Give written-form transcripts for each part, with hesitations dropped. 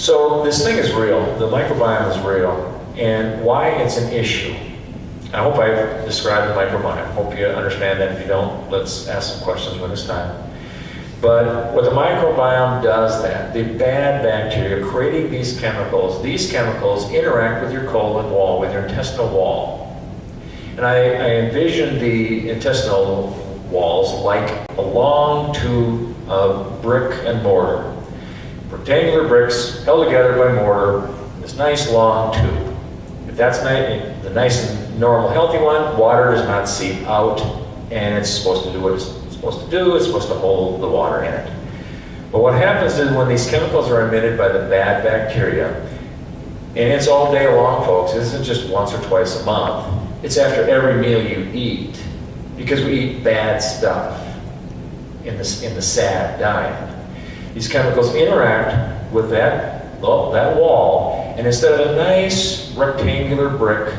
So this thing is real. The microbiome is real. And why it's an issue. I hope I described the microbiome. Hope you understand that. If you don't, let's ask some questions when it's time. But what the microbiome does that, the bad bacteria creating these chemicals interact with your colon wall, with your intestinal wall. And I envision the intestinal walls like a long tube of brick and mortar. Rectangular bricks held together by mortar, this nice long tube. If that's the nice and normal healthy one, water does not seep out, and it's supposed to do what it's supposed to do. It's supposed to hold the water in it. But what happens is when these chemicals are emitted by the bad bacteria, and it's all day long, folks, it isn't just once or twice a month, it's after every meal you eat, because we eat bad stuff in the SAD diet. These chemicals interact with that wall, and instead of a nice rectangular brick,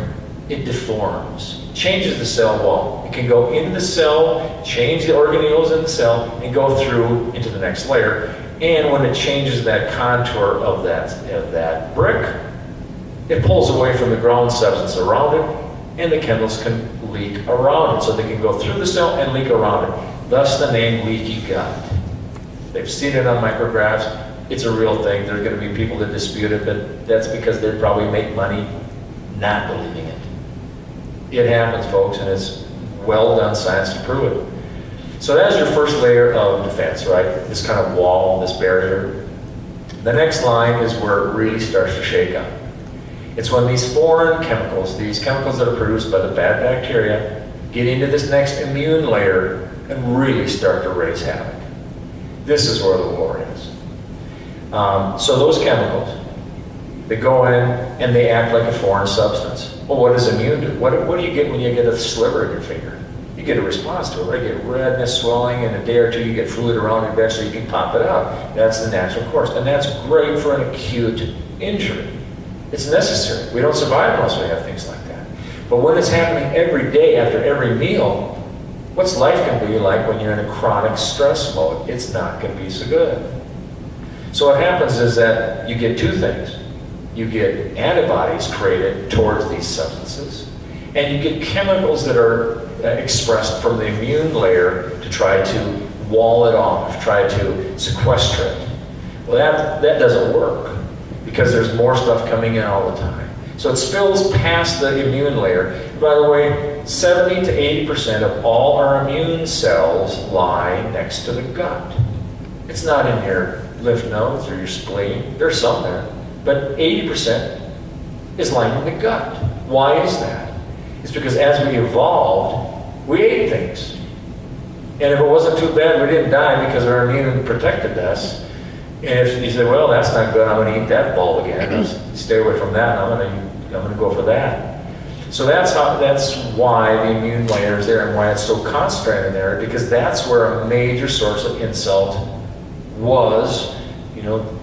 it deforms, changes the cell wall. It can go into the cell, change the organelles in the cell, and go through into the next layer. And when it changes that contour of that brick, it pulls away from the ground substance around it, and the chemicals can leak around it. So they can go through the cell and leak around it. Thus the name leaky gut. They've seen it on micrographs. It's a real thing. There are going to be people that dispute it, but that's because they probably make money not believing it. It happens, folks, and it's well done science to prove it. So that's your first layer of defense, right? This kind of wall, this barrier. The next line is where it really starts to shake up. It's when these foreign chemicals, these chemicals that are produced by the bad bacteria, get into this next immune layer and really start to raise havoc. This is where the war is. So those chemicals, they go in and they act like a foreign substance. Well, what does immune do? What do you get when you get a sliver in your finger? You get a response to it, right? You get redness, swelling, in a day or two you get fluid around your bed so you can pop it out. That's the natural course. And that's great for an acute injury. It's necessary. We don't survive unless we have things like that. But when it's happening every day after every meal, what's life going to be like when you're in a chronic stress mode? It's not going to be so good. So what happens is that you get two things. You get antibodies created towards these substances, and you get chemicals that are expressed from the immune layer to try to wall it off, try to sequester it. Well, that doesn't work because there's more stuff coming in all the time. So it spills past the immune layer. By the way, 70 to 80% of all our immune cells lie next to the gut. It's not in your lymph nodes or your spleen. There's some there. But 80% is lying in the gut. Why is that? It's because as we evolved, we ate things. And if it wasn't too bad, we didn't die because our immune protected us. And if you say, well, that's not good, I'm going to eat that bulb again. I'll stay away from that, I'm going to go for that. So that's why the immune layer is there and why it's so concentrated there, because that's where a major source of insult was,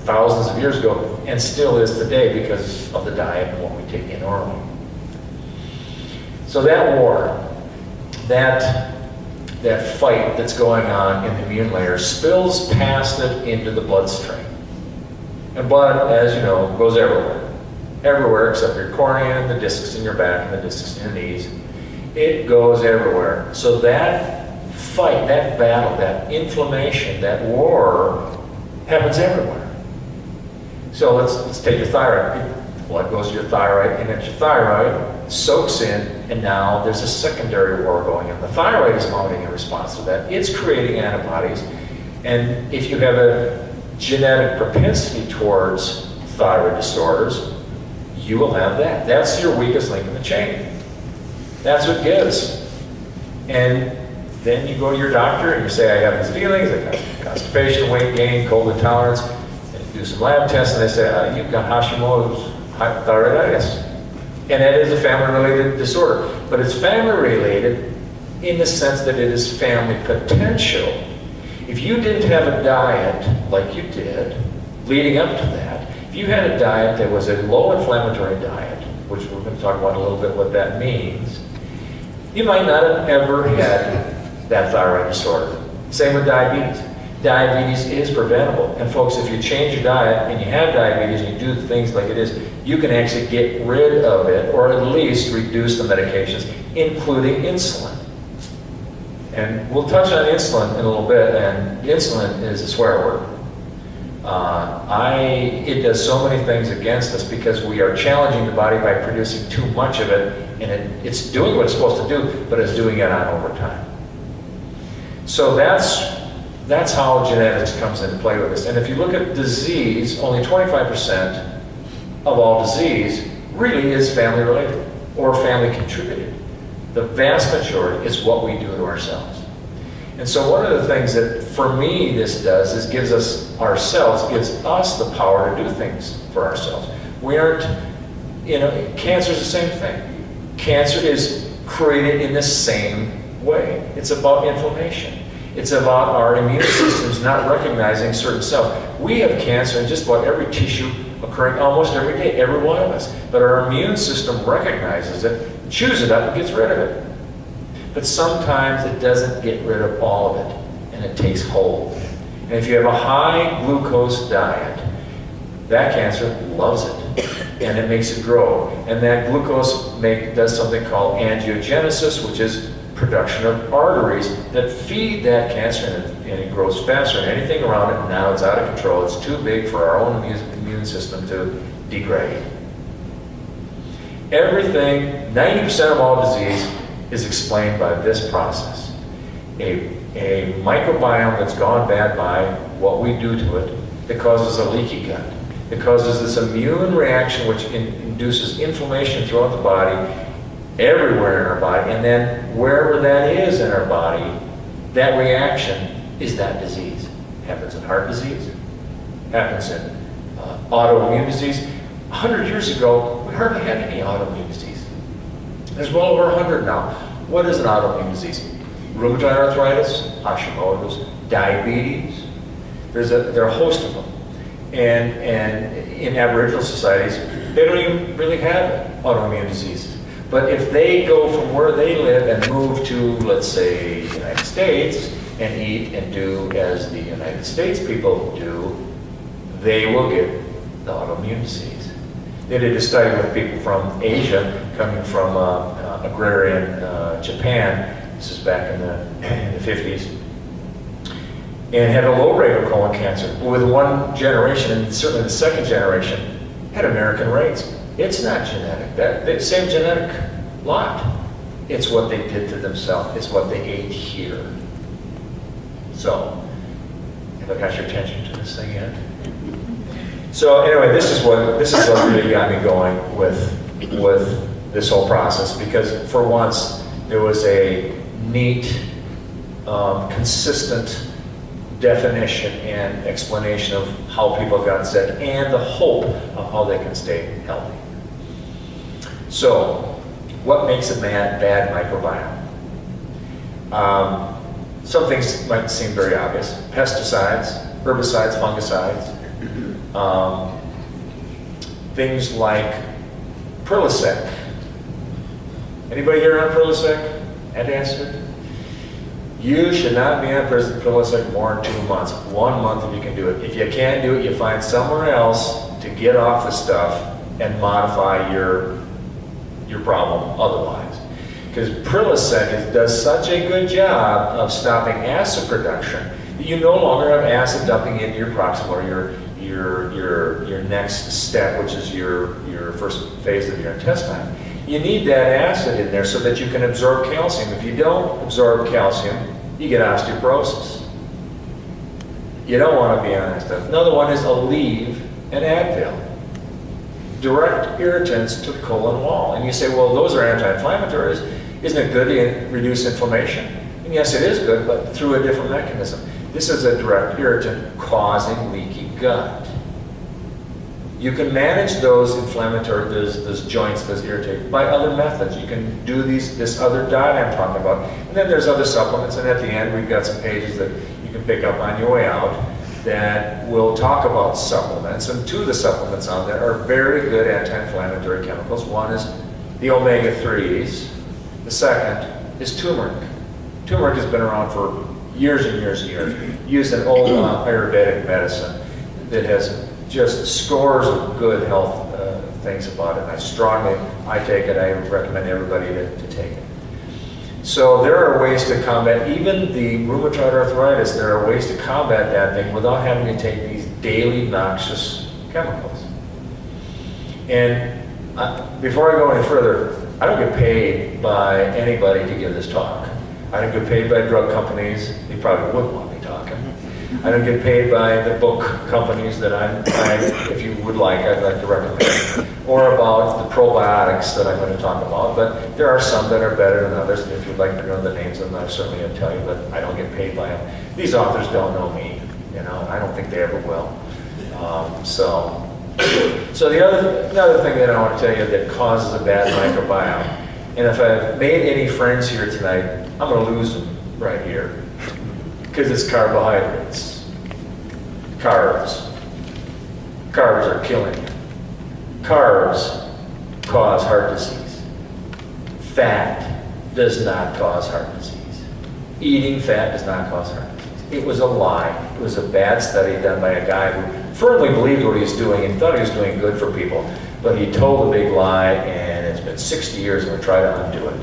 thousands of years ago, and still is today because of the diet and what we take in orally. So that war, that fight that's going on in the immune layer spills past it into the bloodstream. And blood, as you know, goes everywhere. Everywhere except your cornea and the discs in your back and the discs in your knees. It goes everywhere. So that fight, that battle, that inflammation, that war happens everywhere. So let's take your thyroid. Blood goes to your thyroid, and your thyroid soaks in, and now there's a secondary war going on. The thyroid is mounting in response to that. It's creating antibodies, and if you have a genetic propensity towards thyroid disorders, you will have that. That's your weakest link in the chain. That's what gives. And then you go to your doctor and you say, I have these feelings, I got constipation, weight gain, cold intolerance, and you do some lab tests, and they say, you've got Hashimoto's thyroiditis. And that is a family-related disorder. But it's family-related in the sense that it is family potential. If you didn't have a diet like you did, leading up to that, if you had a diet that was a low-inflammatory diet, which we're going to talk about a little bit what that means, you might not have ever had that thyroid disorder. Same with diabetes. diabetes is preventable. And folks, if you change your diet and you have diabetes and you do things like it is, you can actually get rid of it or at least reduce the medications, including insulin. And we'll touch on insulin in a little bit, and insulin is a swear word. It does so many things against us because we are challenging the body by producing too much of it, and it's doing what it's supposed to do, but it's doing it on overtime. So that's how genetics comes into play with this. And if you look at disease, only 25% of all disease really is family related or family contributed. The vast majority is what we do to ourselves. And so one of the things that for me this does is gives us the power to do things for ourselves. We aren't, cancer is the same thing. Cancer is created in the same way. It's about inflammation. It's about our immune systems not recognizing certain cells. We have cancer in just about every tissue occurring almost every day, every one of us. But our immune system recognizes it, chews it up, and gets rid of it. But sometimes it doesn't get rid of all of it, and it takes hold. And if you have a high glucose diet, that cancer loves it, and it makes it grow. And that glucose does something called angiogenesis, which is production of arteries that feed that cancer, and it grows faster than anything around it. Now it's out of control. It's too big for our own immune system to degrade. Everything, 90% of all disease is explained by this process. A microbiome that's gone bad by what we do to it that causes a leaky gut. It causes this immune reaction which induces inflammation throughout the body, everywhere in our body, and then wherever that is in our body, that reaction is that disease. Happens in heart disease, happens in autoimmune disease. 100 years ago, we hardly had any autoimmune disease. There's well over 100 now. What is an autoimmune disease? Rheumatoid arthritis, Hashimoto's, diabetes. There are a host of them. And in Aboriginal societies, they don't even really have autoimmune diseases. But if they go from where they live and move to, let's say, the United States, and eat and do as the United States people do, they will get the autoimmune disease. They did a study with people from Asia coming from agrarian Japan. This is back in the 50s. And had a low rate of colon cancer. With one generation, and certainly the second generation, had American rates. It's not genetic. That same genetic lot. It's what they did to themselves. It's what they ate here. So, have I got your attention to this thing yet? So anyway, this is what really got me going with this whole process, because for once there was a neat, consistent definition and explanation of how people got sick and the hope of how they can stay healthy. So, what makes a bad microbiome? Some things might seem very obvious. Pesticides, herbicides, fungicides. Things like Prilosec. Anybody here on Prilosec? Antacid? You should not be on Prilosec more than 2 months. 1 month if you can do it. If you can't do it, you find somewhere else to get off the stuff and modify your problem otherwise. Because Prilosec does such a good job of stopping acid production that you no longer have acid dumping into your proximal or your next step, which is your first phase of your intestine. You need that acid in there so that you can absorb calcium. If you don't absorb calcium, you get osteoporosis. You don't want to be on that stuff. Another one is Aleve and Advil. Direct irritants to the colon wall. And you say, well, those are anti-inflammatories. Isn't it good to reduce inflammation? And yes, it is good, but through a different mechanism. This is a direct irritant causing leaky gut. You can manage those inflammatory, those joints, those irritate, by other methods. You can do this other diet I'm talking about. And then there's other supplements, and at the end we've got some pages that you can pick up on your way out that will talk about supplements. And two of the supplements on there are very good anti-inflammatory chemicals. One is the omega-3s. The second is turmeric. Turmeric has been around for years and years and years. Used an old Ayurvedic medicine that has just scores of good health things about it. I take it, I recommend everybody to take it. So there are ways to combat, even the rheumatoid arthritis, there are ways to combat that thing without having to take these daily noxious chemicals. And before I go any further, I don't get paid by anybody to give this talk. I don't get paid by drug companies. They probably wouldn't want me talking. I don't get paid by the book companies that if you would like, I'd like to recommend, or about the probiotics that I'm going to talk about. But there are some that are better than others. And if you'd like to know the names of them, I certainly will tell you, but I don't get paid by them. These authors don't know me, I don't think they ever will. So the other thing that I want to tell you that causes a bad microbiome, and if I've made any friends here tonight, I'm going to lose them right here, because it's carbohydrates. Carbs. Carbs are killing you. Carbs cause heart disease. Fat does not cause heart disease. Eating fat does not cause heart disease. It was a lie. It was a bad study done by a guy who firmly believed what he was doing and thought he was doing good for people. But he told a big lie, and it's been 60 years and we're trying to undo it.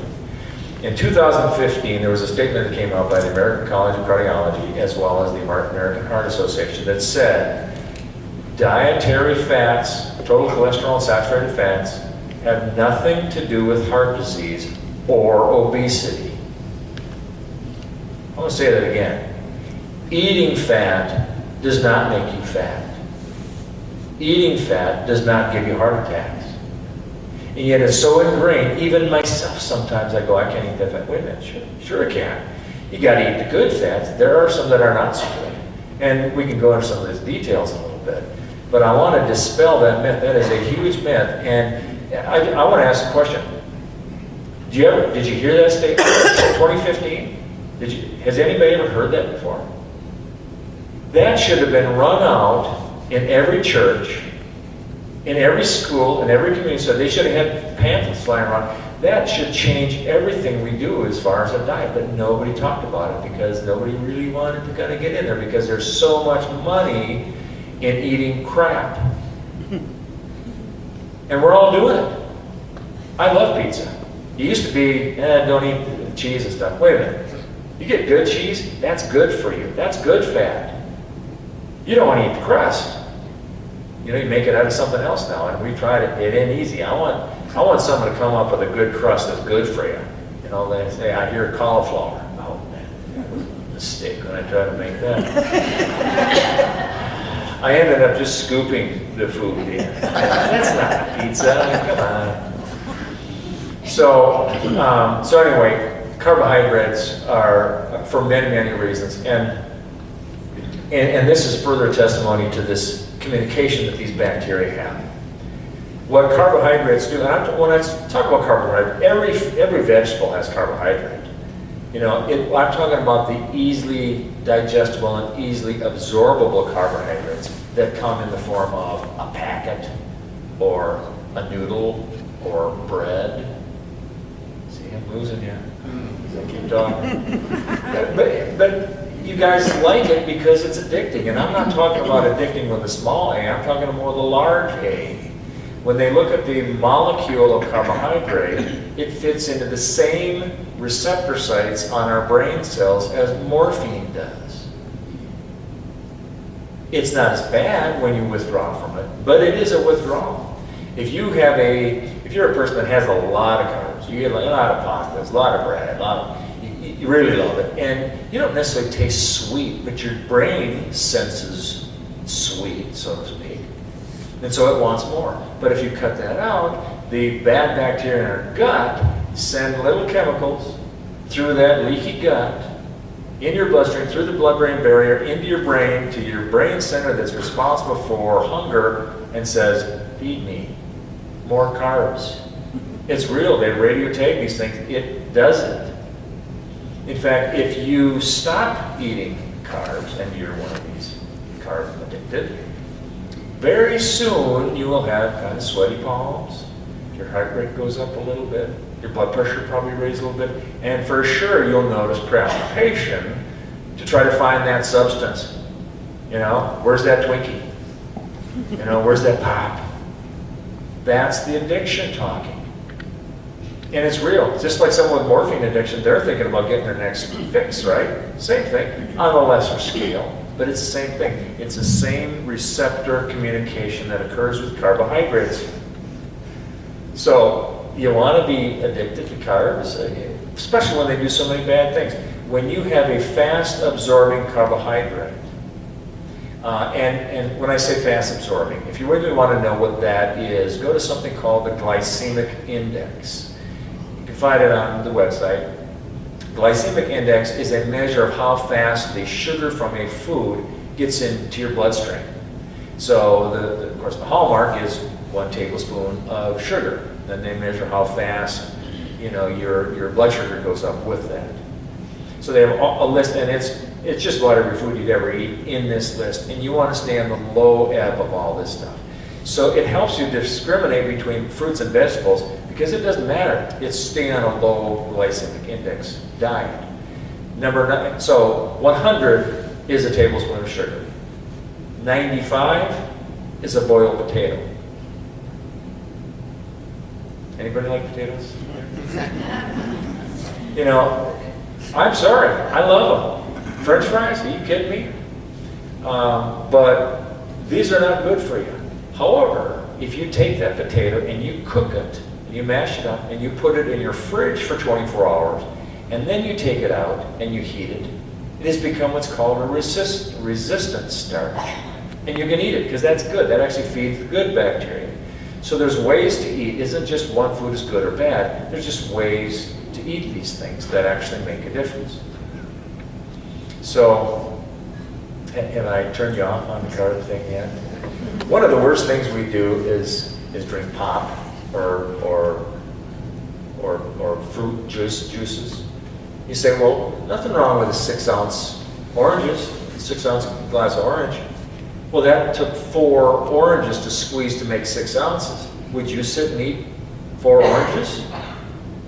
In 2015, there was a statement that came out by the American College of Cardiology as well as the American Heart Association that said dietary fats, total cholesterol and saturated fats, have nothing to do with heart disease or obesity. I want to say that again. Eating fat does not make you fat. Eating fat does not give you heart attacks. And yet it's so ingrained, even myself, sometimes I go, I can't eat that fat. Wait a minute, sure I can. You got to eat the good fats. There are some that are not so good. And we can go into some of these details in a little bit. But I want to dispel that myth. That is a huge myth. And I want to ask a question. Did you hear that statement in 2015? Has anybody ever heard that before? That should have been rung out in every church, in every school, in every community. So they should have had pamphlets flying around. That should change everything we do as far as a diet. But nobody talked about it because nobody really wanted to kind of get in there because there's so much money in eating crap. And we're all doing it. I love pizza. It used to be, don't eat cheese and stuff. Wait a minute. You get good cheese, that's good for you. That's good fat. You don't want to eat the crust. You make it out of something else now, and we've tried it. It ain't easy. I want someone to come up with a good crust that's good for you. They say, I hear cauliflower. Oh man, that was a mistake when I tried to make that. I ended up just scooping the food in. That's not pizza. Come on. So anyway, carbohydrates are for many, many reasons, and this is further testimony to this communication that these bacteria have. What carbohydrates do, and when I talk about carbohydrate, every vegetable has carbohydrate. I'm talking about the easily digestible and easily absorbable carbohydrates that come in the form of a packet or a noodle or bread. See, I'm losing you as I keep talking. but you guys like it because it's addicting. And I'm not talking about addicting with a small a, I'm talking about the large A. When they look at the molecule of carbohydrate, it fits into the same receptor sites on our brain cells as morphine does. It's not as bad when you withdraw from it, but it is a withdrawal. If you're a person that has a lot of carbs, you get a lot of pastas, a lot of bread, you really love it, and you don't necessarily taste sweet, but your brain senses sweet, so to speak, and so it wants more. But if you cut that out, the bad bacteria in our gut send little chemicals through that leaky gut, in your bloodstream, through the blood-brain barrier, into your brain, to your brain center that's responsible for hunger, and says, feed me more carbs. It's real. They radiotag these things. It does it. In fact, if you stop eating carbs, and you're one of these carb addicted, very soon you will have kind of sweaty palms, your heart rate goes up a little bit, your blood pressure probably raises a little bit, and for sure you'll notice constipation to try to find that substance. You know, where's that Twinkie? You know, where's that pop? That's the addiction talking. And it's real. It's just like someone with morphine addiction, they're thinking about getting their next fix, right? Same thing, on a lesser scale, but it's the same thing. It's the same receptor communication that occurs with carbohydrates. So you want to be addicted to carbs, especially when they do so many bad things. When you have a fast-absorbing carbohydrate, and when I say fast-absorbing, if you really want to know what that is, go to something called the glycemic index. You can find it on the website. Glycemic index is a measure of how fast the sugar from a food gets into your bloodstream. So, of course, the hallmark is 1 tablespoon of sugar. Then they measure how fast, you know, your blood sugar goes up with that. So they have a list, and it's just about every food you'd ever eat in this list. And you want to stay on the low ebb of all this stuff. So it helps you discriminate between fruits and vegetables because it doesn't matter. It's staying on a low glycemic index diet. Number 9, so 100 is a tablespoon of sugar. 95 is a boiled potato. Anybody like potatoes? You know, I'm sorry, I love them. French fries, are you kidding me? But these are not good for you. However, if you take that potato and you cook it, and you mash it up, and you put it in your fridge for 24 hours, and then you take it out and you heat it, it has become what's called a resistant starch. And you can eat it because that's good. That actually feeds the good bacteria. So there's ways to eat. It isn't just one food is good or bad. There's just ways to eat these things that actually make a difference. So, have I turned you off on the carb thing yet? One of the worst things we do is drink pop or fruit juices. You say, well, nothing wrong with a 6-ounce oranges, 6-ounce glass of orange. Well, that took 4 oranges to squeeze to make 6 ounces. Would you sit and eat 4 oranges?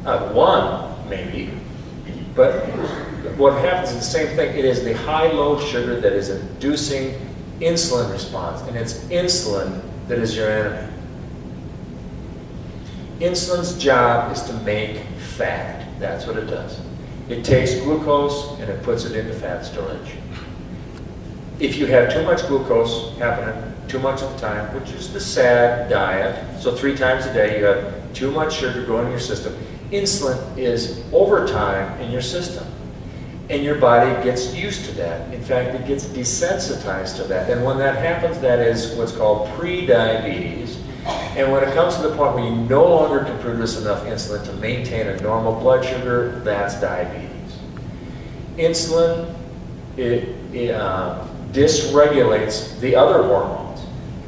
1, maybe. But what happens is the same thing. It is the high load sugar that is inducing insulin response, and it's insulin that is your enemy. Insulin's job is to make fat. That's what it does. It takes glucose and it puts it into fat storage. If you have too much glucose happening too much of the time, which is the SAD diet, so 3 times a day you have too much sugar going in your system, insulin is overtime in your system. And your body gets used to that. In fact, it gets desensitized to that. And when that happens, that is what's called prediabetes. And when it comes to the point where you no longer can produce enough insulin to maintain a normal blood sugar, that's diabetes. Insulin, dysregulates the other hormones.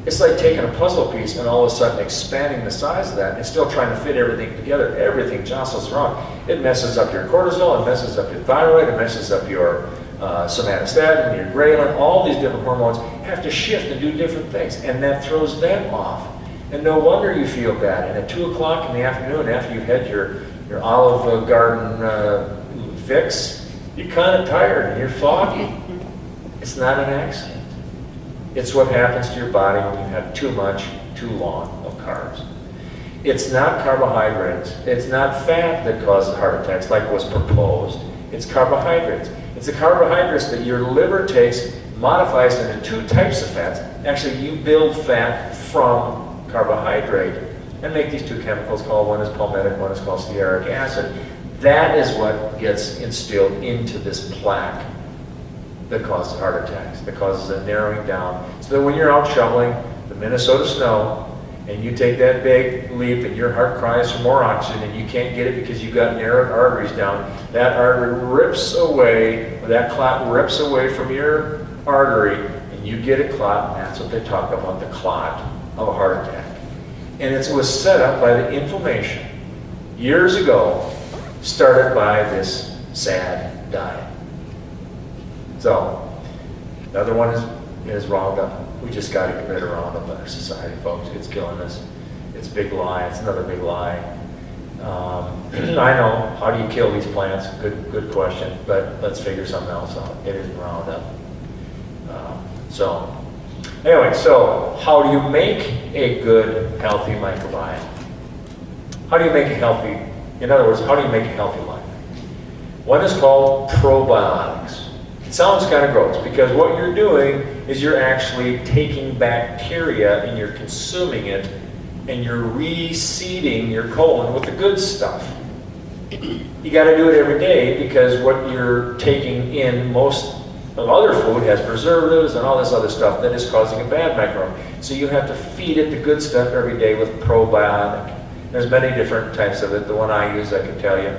It's like taking a puzzle piece and all of a sudden expanding the size of that and still trying to fit everything together. Everything jostles around. It messes up your cortisol, it messes up your thyroid, it messes up your somatostatin, your ghrelin. All these different hormones have to shift and do different things, and that throws them off. And no wonder you feel bad. And at 2 o'clock in the afternoon, after you've had your Olive Garden fix, you're kind of tired and you're foggy. It's not an accident. It's what happens to your body when you have too much, too long of carbs. It's not carbohydrates. It's not fat that causes heart attacks like was proposed. It's carbohydrates. It's the carbohydrates that your liver takes, modifies into 2 types of fats. Actually, you build fat from carbohydrate and make these 2 chemicals called, one is palmitic, one is called stearic acid. That is what gets instilled into this plaque that causes heart attacks, that causes a narrowing down. So that when you're out shoveling the Minnesota snow and you take that big leap and your heart cries for more oxygen and you can't get it because you've got narrowed arteries down, that artery rips away, or that clot rips away from your artery and you get a clot, and that's what they talk about, the clot of a heart attack. And it was set up by the inflammation years ago, started by this SAD diet. So, the other one is Roundup. We just got to get rid of Roundup in our society, folks. It's killing us. It's a big lie. It's another big lie. I know, how do you kill these plants? Good question, but let's figure something else out. It isn't Roundup. So, anyway, so how do you make a good, healthy microbiome? How do you make a healthy, in other words, how do you make a healthy life? One is called probiotics. It sounds kind of gross because what you're doing is you're actually taking bacteria and you're consuming it and you're reseeding your colon with the good stuff. You got to do it every day because what you're taking in, most of other food has preservatives and all this other stuff that is causing a bad microbiome. So you have to feed it the good stuff every day with probiotic. There's many different types of it. The one I use, I can tell you,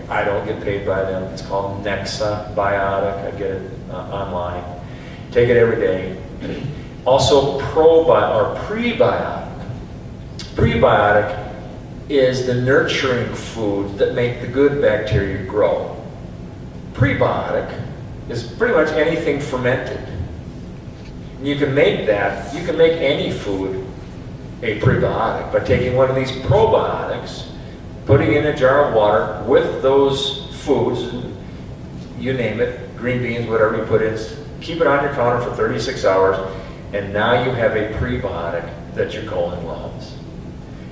I don't get paid by them. It's called Nexa Biotic. I get it online. Take it every day. Also prebiotic. Prebiotic is the nurturing foods that make the good bacteria grow. Prebiotic is pretty much anything fermented. You can make that, you can make any food a prebiotic by taking one of these probiotics, putting it in a jar of water with those foods, you name it, green beans, whatever you put in, keep it on your counter for 36 hours, and now you have a prebiotic that your colon loves.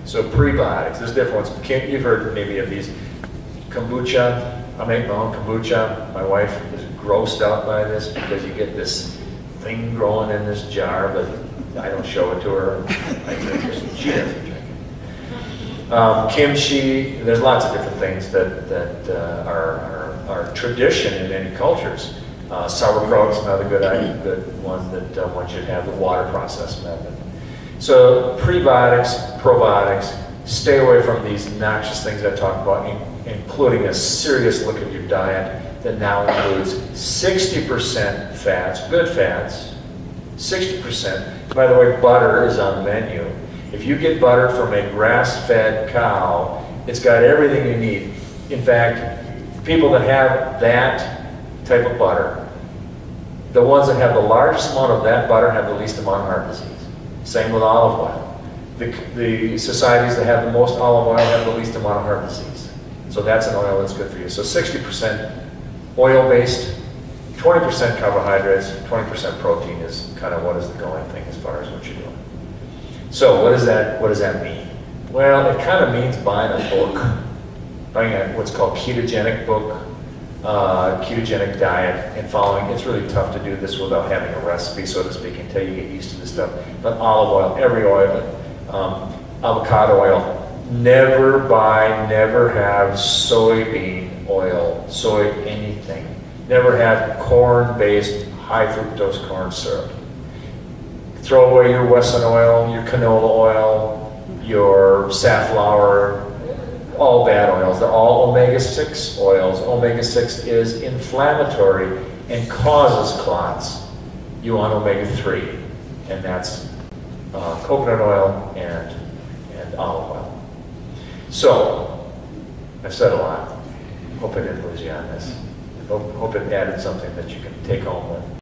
So prebiotics, there's different ones. You've heard maybe of these. Kombucha, I make my own kombucha. My wife is grossed out by this because you get this thing growing in this jar, but I don't show it to her. I drink it. She doesn't drink it. Kimchi, there's lots of different things that are tradition in many cultures. Sauerkraut's another good one that one should have, the water process method. So prebiotics, probiotics, stay away from these noxious things I talked about, including a serious look at your diet that now includes 60% fats, good fats, 60%. By the way, butter is on the menu. If you get butter from a grass-fed cow, it's got everything you need. In fact, people that have that type of butter, the ones that have the largest amount of that butter have the least amount of heart disease. Same with olive oil. The societies that have the most olive oil have the least amount of heart disease. So that's an oil that's good for you. So 60% oil-based, 20% carbohydrates, 20% protein is kind of what is the going thing as far as what you're doing. So what does that mean? Well, it kind of means buying a book, buying what's called ketogenic book, ketogenic diet, and following. It's really tough to do this without having a recipe, so to speak, until you get used to this stuff. But olive oil, every oil, avocado oil. Never have soybean oil, soy anything. Never have corn-based high fructose corn syrup. Throw away your Wesson oil, your canola oil, your safflower, all bad oils. They're all omega-6 oils. Omega-6 is inflammatory and causes clots. You want omega-3, and that's coconut oil and olive oil. So, I've said a lot. Hope I didn't lose you on this. Hope it added something that you can take home with.